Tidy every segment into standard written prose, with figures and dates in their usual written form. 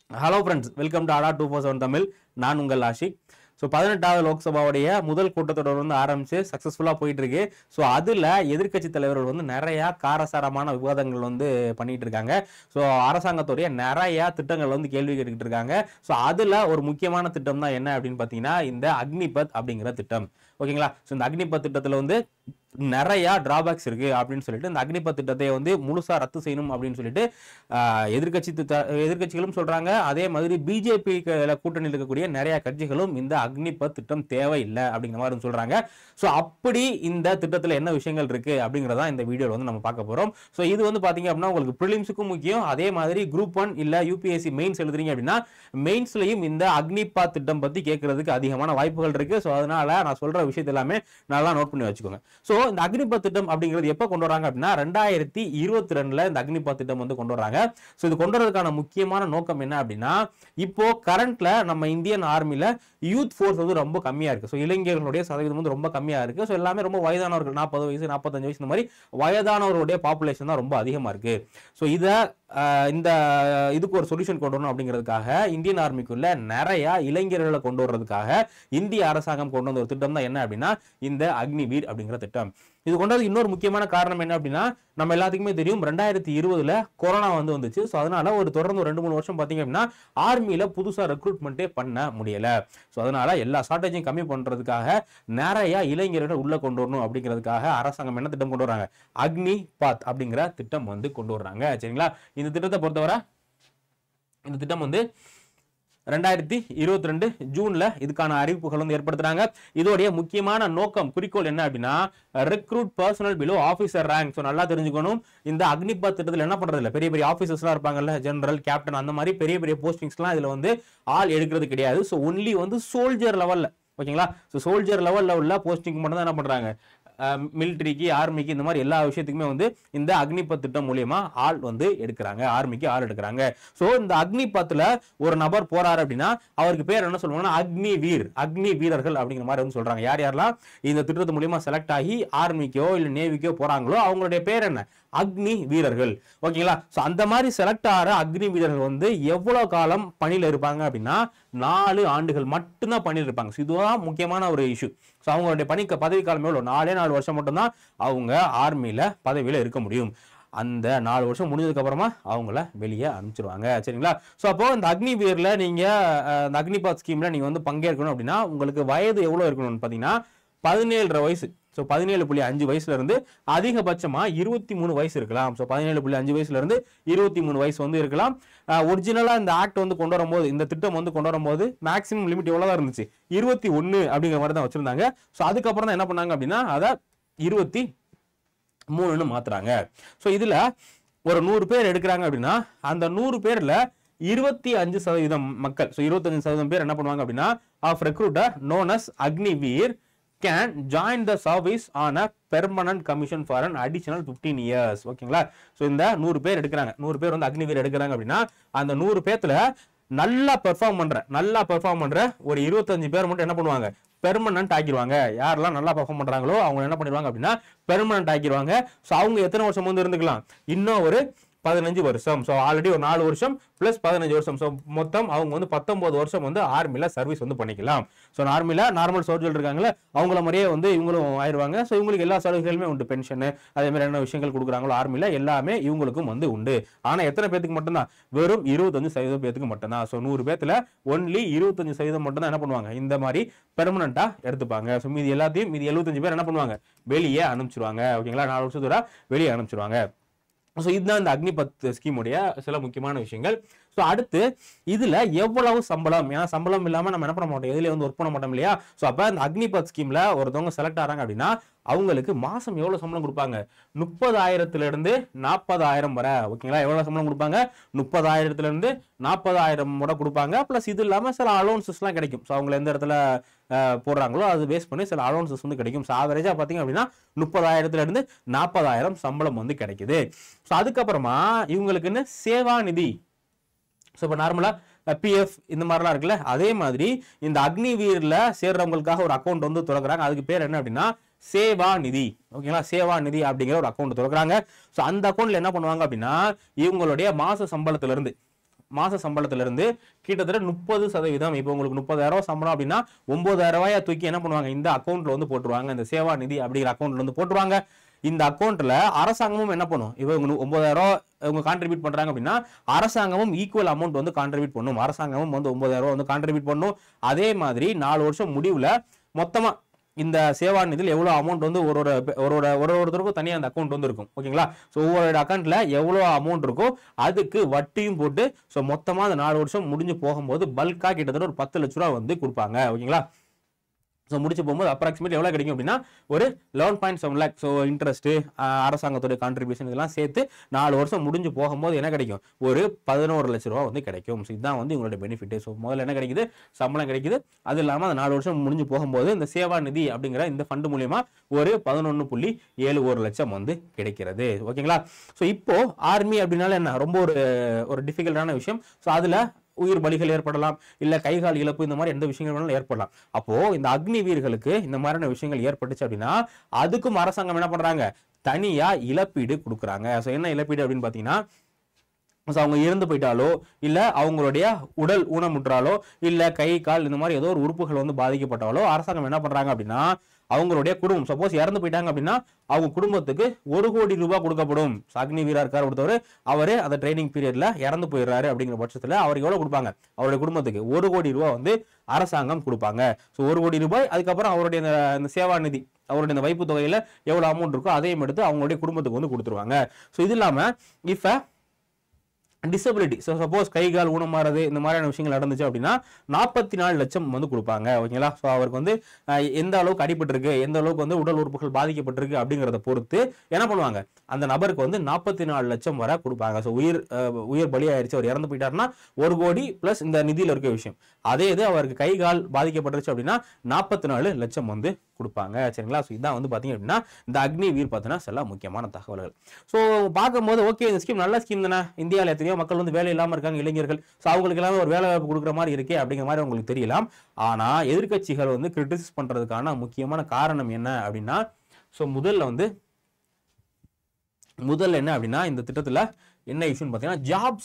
Hello friends, welcome to ADA 247 Tamil. நான் உங்கள் Ashiq. So 18வது லோக்சபாவுடைய முதல் கூட்டத்தொடர் வந்து ஆரம்பிச்சு சக்ஸஸ்ஃபுல்லாக போயிட்டு இருக்கு. ஸோ அதில் எதிர்க்கட்சி தலைவர்கள் வந்து நிறையா காரசாரமான விவாதங்கள் வந்து பண்ணிட்டு இருக்காங்க. ஸோ அரசாங்கத்துடைய நிறையா திட்டங்கள் வந்து கேள்வி கேட்டுக்கிட்டு இருக்காங்க. ஸோ அதில் ஒரு முக்கியமான திட்டம் தான் என்ன அப்படின்னு பார்த்தீங்கன்னா இந்த அக்னிபத் அப்படிங்கிற திட்டம். ஓகேங்களா? ஸோ இந்த அக்னிபத் திட்டத்தில் வந்து நிறைய டிராபேக்ஸ் இருக்கு அப்படின்னு சொல்லிட்டு இந்த அக்னிபத் திட்டத்தை வந்து முழுசா ரத்து செய்யணும் அப்படின்னு சொல்லிட்டு எதிர்க்கட்சிகளும் சொல்றாங்க. அதே மாதிரி பிஜேபி கூட்டணியில் இருக்கக்கூடிய நிறைய கட்சிகளும் இந்த அக்னிபத் திட்டம் தேவையில்லை அப்படிங்கிற மாதிரி சொல்றாங்க. ஸோ அப்படி இந்த திட்டத்தில் என்ன விஷயங்கள் இருக்கு அப்படிங்கிறதா இந்த வீடியோவில் வந்து நம்ம பார்க்க போறோம். ஸோ இது வந்து பாத்தீங்க அப்படின்னா உங்களுக்கு ப்ரிலிம்ஸுக்கும் முக்கியம். அதே மாதிரி குரூப் 1 இல்ல யூபிஎஸ்சி மெயின்ஸ் எழுதுறீங்க அப்படின்னா மெயின்ஸ்லயும் இந்த அக்னிபத் திட்டம் பத்தி கேட்கறதுக்கு அதிகமான வாய்ப்புகள் இருக்கு. ஸோ அதனால நான் சொல்ற விஷயத்தை எல்லாமே நல்லா நோட் பண்ணி வச்சுக்கோங்க. ஸோ இந்த அக்னிபத் திட்டம் அப்படிங்கிறது எப்ப கொண்டு வராங்க அப்படின்னா 2022ல இந்த அக்னிபத் திட்டம் வந்து கொண்டு வராங்க. ஸோ இது கொண்டு வரதுக்கான முக்கியமான நோக்கம் என்ன அப்படின்னா இப்போ கரண்ட்ல நம்ம இந்தியன் ஆர்மில யூத் ஃபோர்ஸ் வந்து ரொம்ப கம்மியா இருக்கு. ஸோ இளைஞர்களுடைய சதவீதம் வந்து ரொம்ப கம்மியா இருக்கு. ஸோ எல்லாமே ரொம்ப வயதானவர்கள் 40 வயசு 45 வயசு இந்த மாதிரி வயதானவர்களுடைய பாப்புலேஷன் தான் ரொம்ப அதிகமா இருக்கு. ஸோ இந்த இதுக்கு ஒரு சொல்யூஷன் கொண்டு வரணும் அப்படிங்கிறதுக்காக இந்தியன் ஆர்மிக்குள்ள நிறைய இளைஞர்களை கொண்டு வர்றதுக்காக இந்திய அரசாங்கம் கொண்டு வந்த ஒரு திட்டம் தான் என்ன அப்படின்னா இந்த அக்னிவீர் அப்படிங்கிற திட்டம். இது கொண்டது இன்னொரு முக்கியமான காரணம் என்ன அப்படின்னா நம்ம எல்லாத்துக்குமே தெரியும் 2020ல கொரோனா வந்து வந்துச்சு. ஸோ அதனால தொடர்ந்து 2-3 வருஷம் பார்த்தீங்க அப்படின்னா ஆர்மியில புதுசா ரெக்ரூட்மெண்ட்டே பண்ண முடியல. ஸோ அதனால எல்லா ஷார்டேஜையும் கம்மி பண்றதுக்காக நிறைய இளைஞர்கள் உள்ள கொண்டு வரணும் அப்படிங்கிறதுக்காக அரசாங்கம் என்ன திட்டம் கொண்டு வராங்க? அக்னிபாத் அப்படிங்கிற திட்டம் வந்து கொண்டு வர்றாங்க. சரிங்களா? இந்த திட்டத்தை பொறுத்தவரை இந்த திட்டம் வந்து 2022 ஜூன்ல இதுக்கான அறிவிப்புகள் வந்து ஏற்படுத்துறாங்க. இதோடைய முக்கியமான நோக்கம் குறிக்கோள் என்ன அப்படின்னா recruit personal below officer rank. So நல்லா தெரிஞ்சுக்கணும், இந்த அக்னிபத் திட்டத்தில் என்ன பண்றது இல்லை, பெரிய பெரிய ஆபீசர்ஸ்லாம் இருப்பாங்கல்ல, ஜெனரல் கேப்டன் அந்த மாதிரி பெரிய பெரிய போஸ்டிங்ஸ்லாம் இதுல வந்து ஆள் எடுக்கிறது கிடையாது. ஸோ ஒன்லி வந்து சோல்ஜர் லெவல்ல, ஓகேங்களா? ஸோ சோல்ஜர் லெவல்ல உள்ள போஸ்டிங் மட்டும் தான் என்ன பண்றாங்க, மிலிட்டரிக்கு ஆர்மிக்கு இந்த மாதிரி எல்லா விஷயத்துக்குமே வந்து இந்த அக்னிபத் திட்டம் மூலியமா ஆள் வந்து எடுக்கிறாங்க, ஆர்மிக்கு ஆள் எடுக்கிறாங்க. ஸோ இந்த அக்னிபத்ல ஒரு நபர் போறாரு அப்படின்னா அவருக்கு பேர் என்ன சொல்லுவாங்கன்னா அக்னி வீரர்கள் அப்படிங்கிற மாதிரி வந்து சொல்றாங்க. யார் யாரெல்லாம் இந்த திட்டத்து மூலியமா செலக்ட் ஆகி ஆர்மிக்கோ இல்ல நேவிக்கோ போறாங்களோ அவங்களுடைய பேர் என்ன? அக்னி வீரர்கள். ஓகேங்களா? சோ அந்த மாதிரி செலக்ட் ஆகிற அக்னி வீரர்கள் வந்து எவ்வளவு காலம் பணியில இருப்பாங்க அப்படின்னா 4 ஆண்டுகள் மட்டும்தான் பணியில் இருப்பாங்க. இதுதான் முக்கியமான ஒரு இஷ்யூ. ஸோ அவங்களுடைய பதவி காலம் எவ்வளவு? 4 வருஷம் மட்டும்தான் அவங்க ஆர்மியில பதவியில இருக்க முடியும். அந்த 4 வருஷம் முடிஞ்சதுக்கு அப்புறமா அவங்கள வெளியே அனுப்பிச்சிருவாங்க. சரிங்களா? ஸோ அப்போ இந்த அக்னி வீர்ல நீங்க இந்த அக்னிபாத் ஸ்கீம்ல நீங்க வந்து பங்கேற்கணும் அப்படின்னா உங்களுக்கு வயது எவ்வளவு இருக்கணும்னு பாத்தீங்கன்னா 17.5 வயசு. ஸோ 17.5 வயசுல இருந்து அதிகபட்சமா 23 வயசு இருக்கலாம். ஸோ 17.5 வயசுல இருந்து 23 வயசு வந்து இருக்கலாம். ஒரிஜினலா இந்த ஆக்ட் வந்து கொண்டு வரும்போது, இந்த திட்டம் வந்து கொண்டு வரும்போது மேக்ஸிமம் லிமிட் எவ்வளவுதான் இருந்துச்சு? 21 அப்படிங்கிற மாதிரி தான் வச்சிருந்தாங்க. ஸோ அதுக்கப்புறம் தான் என்ன பண்ணாங்க அப்படின்னா அதை 23ன்னு மாத்துறாங்க. ஸோ இதுல ஒரு 100 பேர் எடுக்கிறாங்க அப்படின்னா அந்த 100 பேர்ல 25% மக்கள், ஸோ 25% பேர் என்ன பண்ணுவாங்க அப்படின்னா of recruiter known as Agniveer can join the service on a permanent commission for an additional 15 years. ஓகேங்களா? சோ இந்த 100 பேர் எடுக்கிறாங்க, 100 பேர் வந்து அக்னிவீர் எடுக்கிறாங்க அப்படின்னா அந்த 100 பேர்ல நல்லா பெர்ஃபார்ம் பண்ற ஒரு 25 பேர் மட்டும் என்ன பண்ணுவாங்க? பெர்மனன்ட் ஆக்கிடுவாங்க. யாரெல்லாம் நல்லா பெர்ஃபார்ம் பண்றாங்களோ அவங்க என்ன பண்ணிடுவாங்க அப்படின்னா பெர்மனன்ட் ஆக்கிடுவாங்க. சோ அவங்க எத்தனை வருஷம் வந்து இருந்துக்கலாம்? இன்னும் ஒரு 15 வருஷம். ஸோ ஆல்ரெடி ஒரு 4 வருஷம் பிளஸ் 15 வருஷம். ஸோ மொத்தம் அவங்க வந்து 19 வருஷம் வந்து ஆர்மில சர்வீஸ் வந்து பண்ணிக்கலாம். ஸோ ஆர்மில நார்மல் சோல்ஜர் இருக்காங்களே அவங்கள மாதிரியே வந்து இவங்களும் ஆயிடுவாங்க. ஸோ இவங்களுக்கு எல்லா சலுகைகளுமே உண்டு, பென்ஷன் அதே மாதிரி என்ன விஷயங்கள் கொடுக்குறாங்களோ ஆர்மில எல்லாமே இவங்களுக்கும் வந்து உண்டு. ஆனா எத்தனை பேத்துக்கு மட்டும்தான்? வெறும் 25% பேத்துக்கு மட்டும்தான். ஸோ 100 பேத்துல ஒன்லி 25% மட்டும் தான் என்ன பண்ணுவாங்க? இந்த மாதிரி பெர்மனண்டா எடுத்துப்பாங்க. ஸோ மீதி எல்லாத்தையும் மீதி 75 பேர் என்ன பண்ணுவாங்க? வெளியே அனுப்பிச்சிருவாங்க. ஓகேங்களா? 4 வருஷத்தோட வெளியே அனுப்பிச்சிருவாங்க. ஸோ இதுதான் இந்த அக்னிபத் ஸ்கீமுடைய சில முக்கியமான விஷயங்கள். ஸோ அடுத்து இதுல எவ்வளவு சம்பளம்? ஏன்னா சம்பளம் இல்லாம நம்ம என்ன பண்ண மாட்டோம், எதுல வந்து ஒர்க் பண்ண மாட்டோம் இல்லையா? ஸோ அப்ப இந்த அக்னிபத் ஸ்கீம்ல ஒருத்தவங்க செலக்ட் ஆறாங்க அப்படின்னா அவங்களுக்கு மாசம் எவ்வளவு சம்பளம் கொடுப்பாங்க? 30,000 இருந்து 40,000 வரை. ஓகேங்களா? எவ்வளவு சம்பளம் கொடுப்பாங்க? 30,000 இருந்து 40,000 கூட கொடுப்பாங்க. பிளஸ் இது இல்லாம சில அலோன்சஸ் எல்லாம் கிடைக்கும். ஸோ அவங்க எந்த இடத்துல போடுறாங்களோ அது பேஸ் பண்ணி சில அலோன்சஸ் வந்து கிடைக்கும். ஸோ ஆவரேஜா பாத்தீங்க அப்படின்னா 30,000 இருந்து 40,000 சம்பளம் வந்து கிடைக்குது. ஸோ அதுக்கப்புறமா இவங்களுக்குன்னு சேவா நிதி, ஸோ இப்போ நார்மலா பிஎஃப் இந்த மாதிரிலாம் இருக்குல்ல, அதே மாதிரி இந்த அக்னிவீர்ல சேர்றவங்களுக்காக ஒரு அக்கௌண்ட் வந்து திறக்கிறாங்க. அதுக்கு பேர் என்ன அப்படின்னா சேவா நிதி. ஓகேங்களா? சேவா நிதி அப்படிங்கிற ஒரு அக்கௌண்ட் திறக்கிறாங்க. ஸோ அந்த அக்கௌண்ட்ல என்ன பண்ணுவாங்க அப்படின்னா இவங்களுடைய மாச சம்பளத்துல இருந்து மாச சம்பளத்துல இருந்து கிட்டத்தட்ட 30%. இப்போ உங்களுக்கு 30,000 சம்பளம் அப்படின்னா 9,000 ரூபாயை தூக்கி என்ன பண்ணுவாங்க, இந்த அக்கௌண்ட்ல வந்து போட்டுருவாங்க. இந்த சேவா நிதி அப்படிங்கிற அக்கௌண்ட்ல வந்து போட்டுருவாங்க. இந்த அக்கௌண்ட்ல அரசாங்கமும் என்ன பண்ணும், இவங்க 9,000 இவங்க கான்ட்ரிபியூட் பண்றாங்க அப்படின்னா அரசாங்கமும் ஈக்குவல் அமௌண்ட் வந்து கான்ட்ரிபியூட் பண்ணும். அரசாங்கமும் வந்து 9,000 வந்து கான்ட்ரிபியூட் பண்ணும். அதே மாதிரி 4 வருஷம் முடிவுல மொத்தமா இந்த சேவா நிதியில் எவ்வளவு அமௌண்ட் வந்து ஒருத்தருக்கும் தனியாக அந்த அக்கௌண்ட் வந்து இருக்கும். ஓகேங்களா? ஸோ ஒவ்வொரு அக்கௌண்ட்ல எவ்வளோ அமௌண்ட் இருக்கோ அதுக்கு வட்டியும் போட்டு ஸோ மொத்தமா அந்த 4 வருஷம் முடிஞ்சு போகும்போது பல்கா கிட்டத்தட்ட ஒரு 10 லட்ச ரூபா வந்து கொடுப்பாங்க. ஓகேங்களா? ஸோ முடிச்சு போகும்போது அப்ராக்சிமேட் எவ்வளோ கிடைக்கும் அப்படின்னா ஒரு 11.7 lakh. ஸோ இன்ட்ரெஸ்ட், அரசாங்கத்துடைய கான்ட்ரிபியூஷன் இதெல்லாம் சேர்த்து 4 வருஷம் முடிஞ்சு போகும்போது என்ன கிடைக்கும், ஒரு 11 லட்ச ரூபா வந்து கிடைக்கும். ஸோ இதுதான் வந்து உங்களுடைய பெனிஃபிட். ஸோ முதல்ல என்ன கிடைக்குது, சம்பளம் கிடைக்குது. அது இல்லாமல் அந்த 4 வருஷம் முடிஞ்சு போகும்போது இந்த சேவா நிதி அப்படிங்கிற இந்த ஃபண்டு மூலியமா ஒரு 11.71 லட்சம் வந்து கிடைக்கிறது. ஓகேங்களா? ஸோ இப்போ ஆர்மி அப்படின்னால என்ன, ரொம்ப ஒரு டிஃபிகல்ட்டான விஷயம். ஸோ அதுல உயிர் பலிகள் ஏற்படலாம், இல்ல கைகால் இழப்பு, இந்த மாதிரி எந்த விஷயங்கள் வேணாலும் ஏற்படலாம். அப்போ இந்த அக்னி வீரர்களுக்கு இந்த மாதிரியான விஷயங்கள் ஏற்பட்டுச்சு அப்படின்னா அதுக்கும் அரசாங்கம் என்ன பண்றாங்க, தனியா இழப்பீடு கொடுக்குறாங்க. ஸோ என்ன இழப்பீடு அப்படின்னு பாத்தீங்கன்னா, அவங்க இறந்து போயிட்டாலோ இல்ல அவங்களுடைய உடல் ஊனமுற்றாலோ இல்ல கை கால் இந்த மாதிரி ஏதோ ஒரு உறுப்புகள் வந்து பாதிக்கப்பட்டாலோ அரசாங்கம் என்ன பண்றாங்க அப்படின்னா அவங்களுடைய குடும்பம், சப்போஸ் இறந்து போயிட்டாங்க அப்படின்னா அவங்க குடும்பத்துக்கு 1 கோடி ரூபாய் கொடுக்கப்படும். அக்னி வீரர் இருக்கார் ஒருத்தவர், அவரு அந்த ட்ரைனிங் பீரியட்ல இறந்து போயிடுறாரு அப்படிங்கிற பட்சத்துல அவருக்கு எவ்வளவு கொடுப்பாங்க, அவருடைய குடும்பத்துக்கு 1 கோடி ரூபாய் வந்து அரசாங்கம் கொடுப்பாங்க. ஸோ 1 கோடி ரூபாய், அதுக்கப்புறம் அவருடைய இந்த சேவா நிதி, அவருடைய இந்த வைப்பு தொகையில எவ்வளவு அமௌண்ட் இருக்கோ அதையும் எடுத்து அவங்களுடைய குடும்பத்துக்கு வந்து கொடுத்துருவாங்க. ஸோ இது இல்லாம இஃப் டிசபிலிட்டி, ஸோ சப்போஸ் கை கால் ஊனமாறது இந்த மாதிரியான விஷயங்கள் நடந்துச்சு அப்படின்னா 44 லட்சம் வந்து கொடுப்பாங்க. ஓகேங்களா? ஸோ அவருக்கு வந்து எந்த அளவுக்கு அடிபட்டிருக்கு, எந்த அளவுக்கு வந்து உடல் உறுப்புகள் பாதிக்கப்பட்டிருக்கு அப்படிங்கிறத பொறுத்து என்ன பண்ணுவாங்க, அந்த நபருக்கு வந்து 44 லட்சம் வரை கொடுப்பாங்க. ஸோ உயிர் பலியாயிருச்சு, அவர் இறந்து போயிட்டாருன்னா 1 கோடி பிளஸ் இந்த நிதியில் இருக்க விஷயம். அதே இது அவருக்கு கை கால் பாதிக்கப்பட்டுருச்சு அப்படின்னா 44 லட்சம் வந்து கொடுப்பாங்க. சரிங்களா? ஸோ இதான் வந்து பாத்தீங்க அப்படின்னா இந்த அக்னி வீர் பார்த்தீங்கன்னா சில முக்கியமான தகவல்கள். ஸோ பார்க்கும்போது ஓகே, இந்த ஸ்கீம் நல்ல ஸ்கீம் தானே, இந்தியாவில் எத்தனையோ மக்கள் வந்து வேலை இல்லாமல் இருக்காங்க, இளைஞர்கள். ஸோ அவங்களுக்கு எல்லாமே ஒரு வேலை வாய்ப்பு கொடுக்குற மாதிரி இருக்கே அப்படிங்கிற மாதிரி உங்களுக்கு தெரியலாம். ஆனா எதிர்கட்சிகள் வந்து கிரிட்டிசைஸ் பண்றதுக்கான முக்கியமான காரணம் என்ன அப்படின்னா, ஸோ முதல்ல என்ன அப்படின்னா இந்த திட்டத்துல என்ன இஷ்யூன்னு பார்த்தீங்கன்னா ஜாப்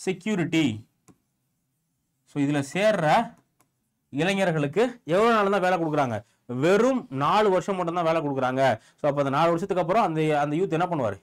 செக்யூரிட்டி. ஸோ இதுல சேர்ற இளைஞர்களுக்கு எவ்வளவு நாள் தான் வேலை கொடுக்குறாங்க, வெறும் 4 வருஷம் மட்டும் தான் வேலை கொடுக்குறாங்க. ஸோ அப்போ அந்த 4 வருஷத்துக்கு அப்புறம் அந்த யூத் என்ன பண்ணுவார்,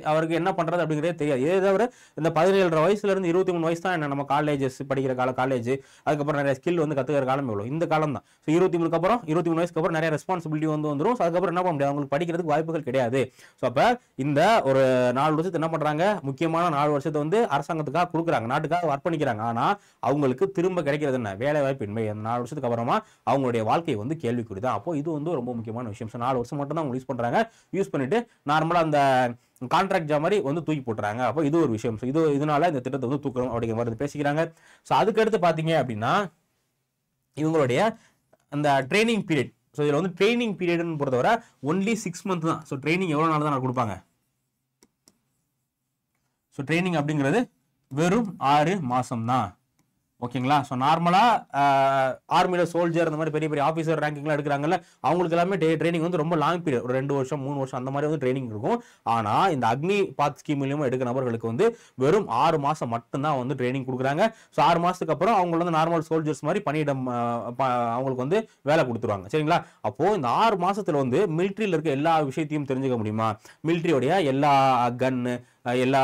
அவருக்கு என்ன பண்றது அப்படிங்கிறதே தெரியாது. இதே தவிர இந்த 17 வயசுல இருந்து 23 வயசு தான் என்ன நம்ம காலேஜஸ் படிக்கிற காலேஜ், அதுக்கப்புறம் நிறைய ஸ்கில் வந்து கத்துக்கிற காலம் எவ்வளோ, இந்த காலம் தான். ஸோ 23 அப்புறம் 23 வயசுக்கு அப்புறம் நிறைய ரெஸ்பான்சிபிலிட்டி வந்துரும். ஸோ அதுக்கப்புறம் என்ன பண்ண முடியாது, அவங்களுக்கு படிக்கிறதுக்கு வாய்ப்புகள் கிடையாது. ஸோ அப்ப இந்த ஒரு 4 வருஷத்தை என்ன பண்றாங்க, முக்கியமான 4 வருஷத்தை வந்து அரசாங்கத்துக்காக கொடுக்குறாங்க, நாட்டுக்காக அர்ப்பணிக்கிறாங்க. ஆனா அவங்களுக்கு திரும்ப கிடைக்கிறது என்ன, வேலை வாய்ப்பின்மை. அந்த 4 வருஷத்துக்கு அப்புறமா அவங்களுடைய வாழ்க்கை வந்து கேள்விக்குறிதான். அப்போ இது வந்து ரொம்ப முக்கியமான விஷயம். ஸோ 4 வருஷம் மட்டும் தான் அவங்க யூஸ் பண்றாங்க, யூஸ் பண்ணிட்டு நார்மலா அந்த கான்ட்ராக்ட் ஜாப் மாதிரி வந்து தூக்கி போட்டுறாங்க. அப்போ இது ஒரு விஷயம். ஸோ இதனால இந்த திட்டத்தை வந்து தூக்கணும் அப்படிங்கிற மாதிரி பேசிக்கிறாங்க. ஸோ அதுக்கடுத்து பாத்தீங்க அப்படின்னா இவங்களுடைய அந்த ட்ரைனிங் பீரியட். ஸோ இதுல வந்து ட்ரைனிங் பீரியட்னு பொறுத்தவரை ஒன்லி 6 மந்த் தான். ஸோ ட்ரைனிங் எவ்வளவு நாள் தான் கொடுப்பாங்க, ஸோ ட்ரைனிங் அப்படிங்கிறது வெறும் 6 மாசம் தான். ஓகேங்களா? ஸோ நார்மலா ஆர்மியில சோல்ஜர் அந்த மாதிரி பெரிய பெரிய ஆஃபீஸர் ரேங்கிங்லாம் எடுக்கிறாங்கல்ல, அவங்களுக்கு எல்லாமே ட்ரைனிங் வந்து ரொம்ப லாங் பீரியட், ஒரு 2 வருஷம் 3 வருஷம் அந்த மாதிரி வந்து ட்ரைனிங் இருக்கும். ஆனா இந்த அக்னி பாத் ஸ்கீம் மூலியமா எடுக்கிற நபர்களுக்கு வந்து வெறும் 6 மாசம் மட்டும்தான் வந்து ட்ரைனிங் கொடுக்குறாங்க. ஸோ 6 மாசத்துக்கு அப்புறம் அவங்க வந்து நார்மல் சோல்ஜர்ஸ் மாதிரி பணியிடம் அவங்களுக்கு வந்து வேலை கொடுத்துருவாங்க. சரிங்களா? அப்போ இந்த 6 மாசத்துல வந்து மிலிட்ரியில் இருக்க எல்லா விஷயத்தையும் தெரிஞ்சுக்க முடியுமா, மிலிட்ரியோடைய எல்லா கன்னு எல்லா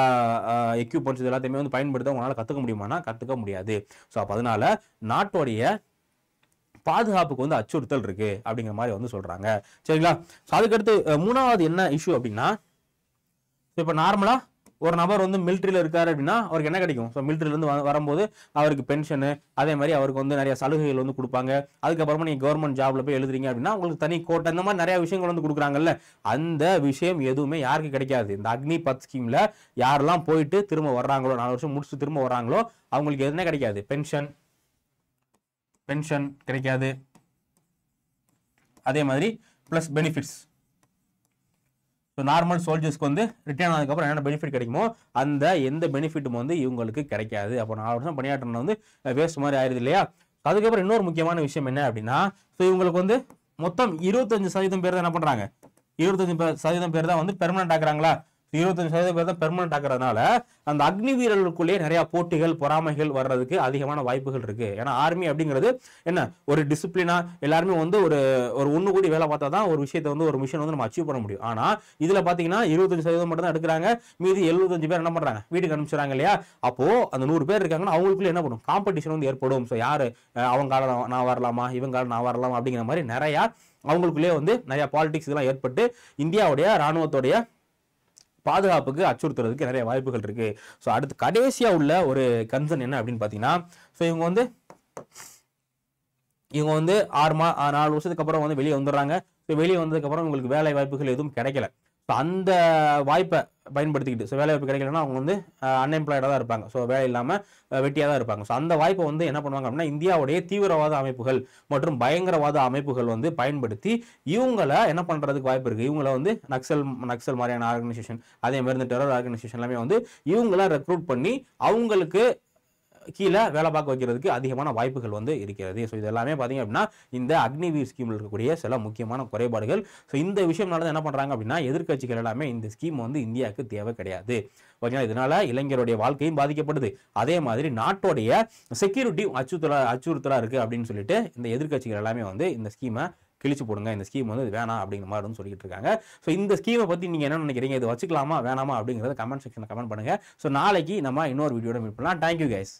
எக்யூப்மெண்ட்ஸ் எல்லாத்தையுமே வந்து பயன்படுத்த உங்களால கத்துக்க முடியுமானா கத்துக்க முடியாது. ஸோ அப்போ அதனால நாட்டோடைய பாதுகாப்புக்கு வந்து அச்சுறுத்தல் இருக்கு அப்படிங்கிற மாதிரி வந்து சொல்றாங்க. சரிங்களா? ஸோ அதுக்கடுத்து 3வது என்ன இஷ்யூ அப்படின்னா, இப்போ நார்மலா ஒரு நபர் வந்து மிலிட்ரியில இருக்காரு அப்படின்னா அவருக்கு என்ன கிடைக்கும், ஸோ மிலிட்ரியில இருந்து வரும்போது அவருக்கு பென்ஷனு, அதே மாதிரி அவருக்கு வந்து நிறைய சலுகைகள் வந்து கொடுப்பாங்க. அதுக்கப்புறமா நீங்க கவர்மெண்ட் ஜாப்ல போய் எழுதுறீங்க அப்படின்னா உங்களுக்கு தனி கோட்டை, இந்த மாதிரி நிறைய விஷயங்கள் வந்து கொடுக்குறாங்கல்ல. அந்த விஷயம் எதுவுமே யாருக்கு கிடைக்காது. இந்த அக்னி பத் ஸ்கீம்ல யாரெல்லாம் போயிட்டு திரும்ப வர்றாங்களோ, 4 வருஷம் முடிச்சுட்டு திரும்ப வர்றாங்களோ அவங்களுக்கு எதுவுமே கிடைக்காது. பென்ஷன் கிடைக்காது, அதே மாதிரி பிளஸ் பெனிஃபிட்ஸ். ஸோ நார்மல் சோல்ஜர்ஸ்க்கு வந்து ரிட்டர்ன் ஆனதுக்கப்புறம் என்ன பெனிஃபிட் கிடைக்குமோ அந்த எந்த பெனிஃபிட்டும் வந்து இவங்களுக்கு கிடைக்காது. அப்போ 4 வருஷம் பணியாற்றணும் வந்து வேஸ்ட் மாதிரி ஆயிடுது இல்லையா? அதுக்கப்புறம் இன்னொரு முக்கியமான விஷயம் என்ன அப்படின்னா, ஸோ இவங்களுக்கு வந்து மொத்தம் 25% பேர் தான் என்ன பண்றாங்க, 25% பேர் தான் வந்து பெர்மனன்ட் ஆக்குறாங்களா. 25% பேர் தான் பெர்மனன்ட் ஆக்குறதுனால அந்த அக்னி வீரர்களுக்குள்ளேயே நிறைய போட்டிகள் பொறாமைகள் வர்றதுக்கு அதிகமான வாய்ப்புகள் இருக்கு. ஏன்னா ஆர்மி அப்படிங்கிறது என்ன ஒரு டிசிப்ளினா எல்லாருமே வந்து ஒரு ஒண்ணு கூடி வேலை பார்த்தா தான் ஒரு விஷயத்தை வந்து ஒரு மிஷன் வந்து நம்ம அச்சீவ் பண்ண முடியும். ஆனா இதுல பாத்தீங்கன்னா 25% மட்டும் தான் எடுக்கிறாங்க, மீதி 75 பேர் என்ன பண்றாங்க வீட்டுக்கு அனுப்பிச்சுறாங்க இல்லையா. அப்போ அந்த 100 பேர் இருக்காங்கன்னா அவங்களுக்குள்ள என்ன பண்ணும், காம்படிஷன் வந்து ஏற்படும். ஸோ யாரு அவங்க நான் வரலாமா, இவங்க நான் வரலாமா அப்படிங்கிற மாதிரி நிறைய அவங்களுக்குள்ளேயே வந்து நிறைய பாலிடிக்ஸ் இதெல்லாம் ஏற்பட்டு இந்தியாவுடைய ராணுவத்துடைய பாதுகாப்புக்கு அச்சுறுத்துறதுக்கு நிறைய வாய்ப்புகள் இருக்கு. ஸோ அடுத்து கடைசியா உள்ள ஒரு கன்சர்ன் என்ன அப்படின்னு பாத்தீங்கன்னா, ஸோ இவங்க வந்து 4 வருஷத்துக்கு அப்புறம் வந்து வெளியே வந்துடுறாங்க. ஸோ வெளியே வந்ததுக்கு அப்புறம் உங்களுக்கு வேலை வாய்ப்புகள் எதுவும் கிடைக்கல. ஸோ அந்த வாய்ப்பை பயன்படுத்திக்கிட்டு, ஸோ வேலை வாய்ப்பு கிடைக்கலன்னா அவங்க வந்து அன்எம்ப்ளாய்டாக தான் இருப்பாங்க. ஸோ வேலை இல்லாமல் வெட்டியாக தான் இருப்பாங்க. ஸோ அந்த வாய்ப்பை வந்து என்ன பண்ணுவாங்க அப்படின்னா, இந்தியாவுடைய தீவிரவாத அமைப்புகள் மற்றும் பயங்கரவாத அமைப்புகள் வந்து பயன்படுத்தி இவங்களை என்ன பண்ணுறதுக்கு வாய்ப்பு இருக்குது. இவங்களை வந்து நக்சல் மாதிரியான ஆர்கனைசேஷன், அதே மாதிரி இந்த டெரர் ஆர்கனைசேஷன் எல்லாமே வந்து இவங்கள ரெக்ரூட் பண்ணி அவங்களுக்கு கீழே வேலை பார்க்க வைக்கிறதுக்கு அதிகமான வாய்ப்புகள் வந்து இருக்கிறது. ஸோ இது எல்லாமே பார்த்தீங்க அப்படின்னா இந்த அக்னிவீர் ஸ்கீமில் இருக்கக்கூடிய சில முக்கியமான குறைபாடுகள். ஸோ இந்த விஷயம்னால தான் என்ன பண்ணுறாங்க அப்படின்னா, எதிர்க்கட்சிகள் எல்லாமே இந்த ஸ்கீம் வந்து இந்தியாவுக்கு தேவை கிடையாது. ஓகேங்களா. இதனால இளைஞருடைய வாழ்க்கையும் பாதிக்கப்படுது, அதே மாதிரி நாட்டோடைய செக்யூரிட்டி அச்சுறுத்தலா இருக்கு அப்படின்னு சொல்லிட்டு இந்த எதிர்க்கட்சிகள் எல்லாமே வந்து இந்த ஸ்கீமை கிழிச்சு போடுங்க, இந்த ஸ்கீம் வந்து வேணாம் அப்படிங்கிற மாதிரி வந்து சொல்லிட்டு இருக்காங்க. ஸோ இந்த ஸ்கீமை பற்றி நீங்கள் என்ன நினைக்கிறீங்க, இது வச்சுக்கலாமா வேணாமா அப்படிங்கிறத கமெண்ட் செக்ஷனில் கமெண்ட் பண்ணுங்க. ஸோ நாளைக்கு நம்ம இன்னொரு வீடியோட மீட் பண்ணலாம். Thank you guys.